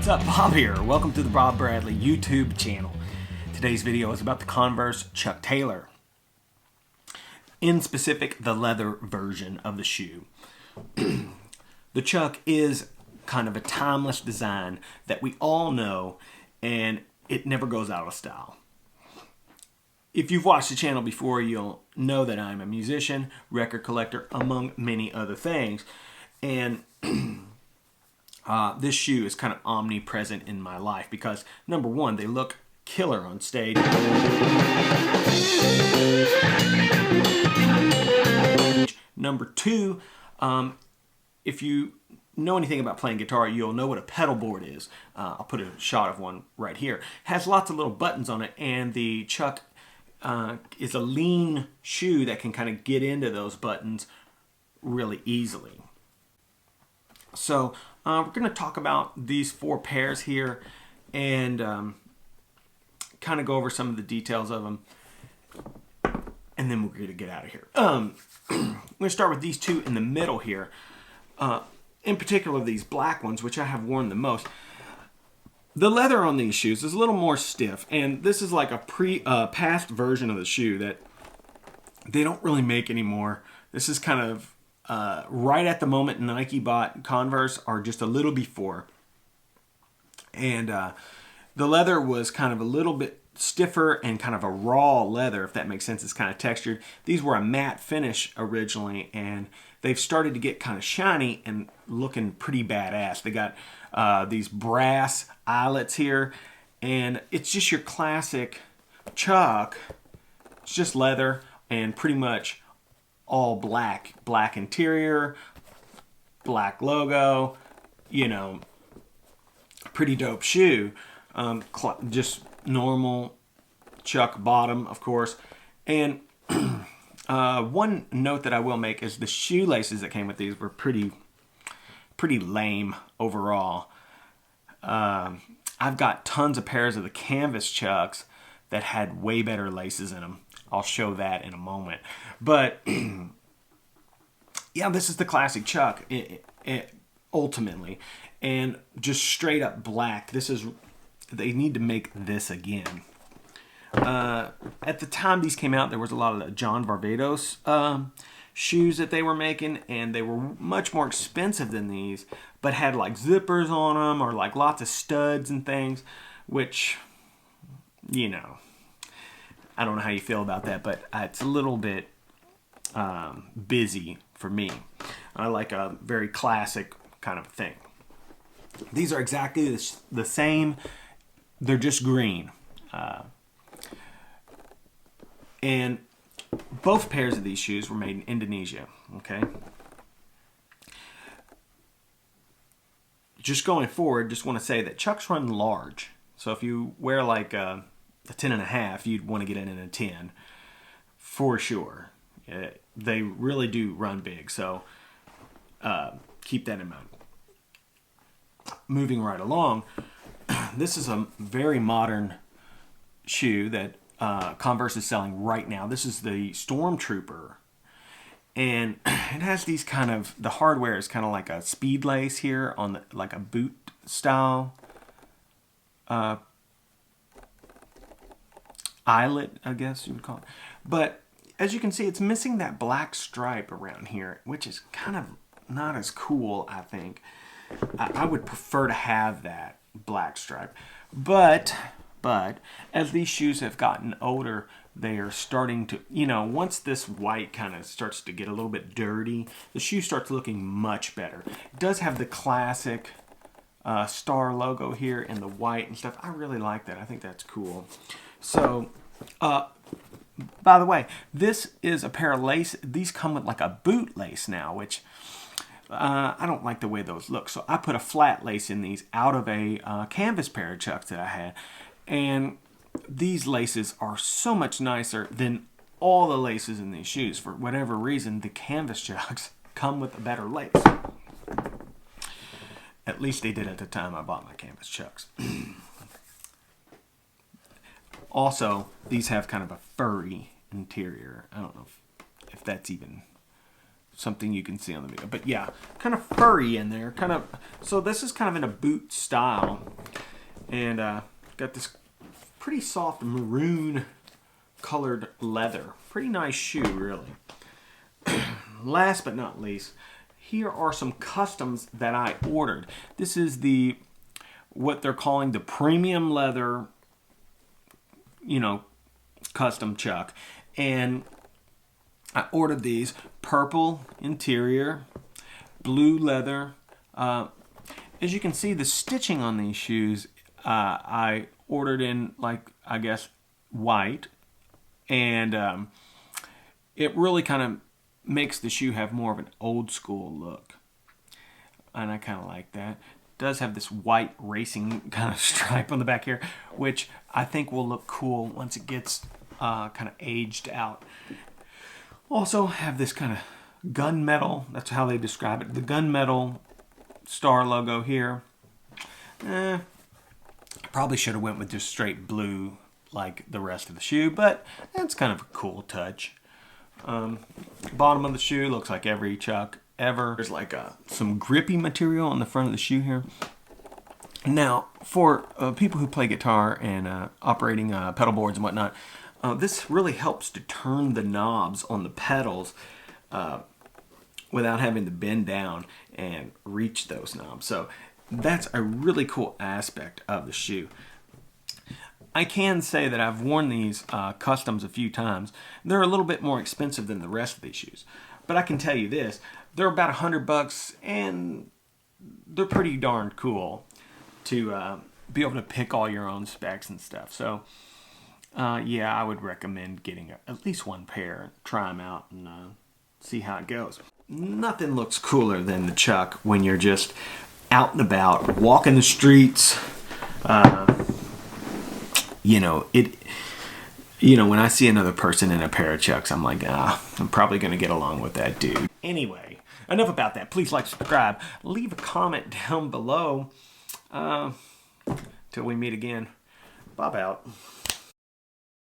What's up, Bob here. Welcome to the Bob Bradley YouTube channel. Today's video is about the Converse Chuck Taylor. In specific, the leather version of the shoe. The Chuck is kind of a timeless design that we all know, and it never goes out of style. If you've watched the channel before, you'll know that I'm a musician, record collector, among many other things. And this shoe is kind of omnipresent in my life because, number one, they look killer on stage. Number two, if you know anything about playing guitar, you'll know what a pedal board is. I'll put a shot of one right here. It has lots of little buttons on it, and the Chuck is a lean shoe that can kind of get into those buttons really easily. So we're going to talk about these four pairs here and kind of go over some of the details of them, and then we're going to get out of here. I'm going to start with these two in the middle here. In particular, these black ones, which I have worn the most. The leather on these shoes is a little more stiff, and this is like a past version of the shoe that they don't really make anymore. This is kind of right at the moment Nike bought Converse, or just a little before. And the leather was kind of a little bit stiffer and kind of a raw leather, if that makes sense. It's kind of textured. These were a matte finish originally, and they've started to get kind of shiny and looking pretty badass. They got these brass eyelets here, and it's just your classic Chuck. It's just leather and pretty much all black interior, black logo, you know, pretty dope shoe. Just normal Chuck bottom, of course. And one note that I will make is the shoelaces that came with these were pretty lame overall. I've got tons of pairs of the canvas Chucks that had way better laces in them. I'll show that in a moment. But yeah, this is the classic Chuck ultimately, and just straight up black. They need to make this again. At the time these came out, there was a lot of John Varvatos shoes that they were making, and they were much more expensive than these, but had like zippers on them or like lots of studs and things, which, you know, I don't know how you feel about that, but it's a little bit busy for me. I like a very classic kind of thing. These are exactly the same. They're just green. And both pairs of these shoes were made in Indonesia. Okay. Just going forward, just want to say that Chucks run large. So if you wear like a 10.5, you'd want to get in a 10 for sure. They really do run big, so keep that in mind. Moving right along, this is a very modern shoe that Converse is selling right now. This is the Stormtrooper, and it has these kind of, the hardware is kind of like a speed lace here on the, like a boot style eyelet, I guess you would call it. But as you can see, it's missing that black stripe around here, which is kind of not as cool, I think. I would prefer to have that black stripe. But as these shoes have gotten older, they are starting to, you know, once this white kind of starts to get a little bit dirty, the shoe starts looking much better. It does have the classic star logo here and the white and stuff. I really like that. I think that's cool. So, by the way, this is a pair of lace. These come with like a boot lace now, which I don't like the way those look. So I put a flat lace in these out of a canvas pair of Chucks that I had. And these laces are so much nicer than all the laces in these shoes. For whatever reason, the canvas Chucks come with a better lace. At least they did at the time I bought my canvas Chucks. Also, these have kind of a furry interior. I don't know if that's even something you can see on the video. But yeah, kind of furry in there. So this is kind of in a boot style. And got this pretty soft maroon colored leather. Pretty nice shoe, really. Last but not least, here are some customs that I ordered. This is what they're calling the premium leather, custom Chuck. And I ordered these purple interior, blue leather. As you can see, the stitching on these shoes, I ordered in, I guess, white. And it really kind of makes the shoe have more of an old school look. And I kind of like that. It does have this white racing kind of stripe on the back here, which I think will look cool once it gets kind of aged out. Also have this kind of gunmetal, that's how they describe it, the gunmetal star logo here. Probably should have went with just straight blue like the rest of the shoe, but that's kind of a cool touch. Bottom of the shoe looks like every Chuck ever. There's like some grippy material on the front of the shoe here. Now, for people who play guitar and operating pedal boards and whatnot, this really helps to turn the knobs on the pedals without having to bend down and reach those knobs. So that's a really cool aspect of the shoe. I can say that I've worn these customs a few times. They're a little bit more expensive than the rest of these shoes. But I can tell you this, they're about $100 and they're pretty darn cool to be able to pick all your own specs and stuff. So yeah, I would recommend getting at least one pair, try them out and see how it goes. Nothing looks cooler than the Chuck when you're just out and about, walking the streets. When I see another person in a pair of Chucks, I'm like, I'm probably going to get along with that dude. Anyway, enough about that. Please like, subscribe, leave a comment down below. Till we meet again. Bob out.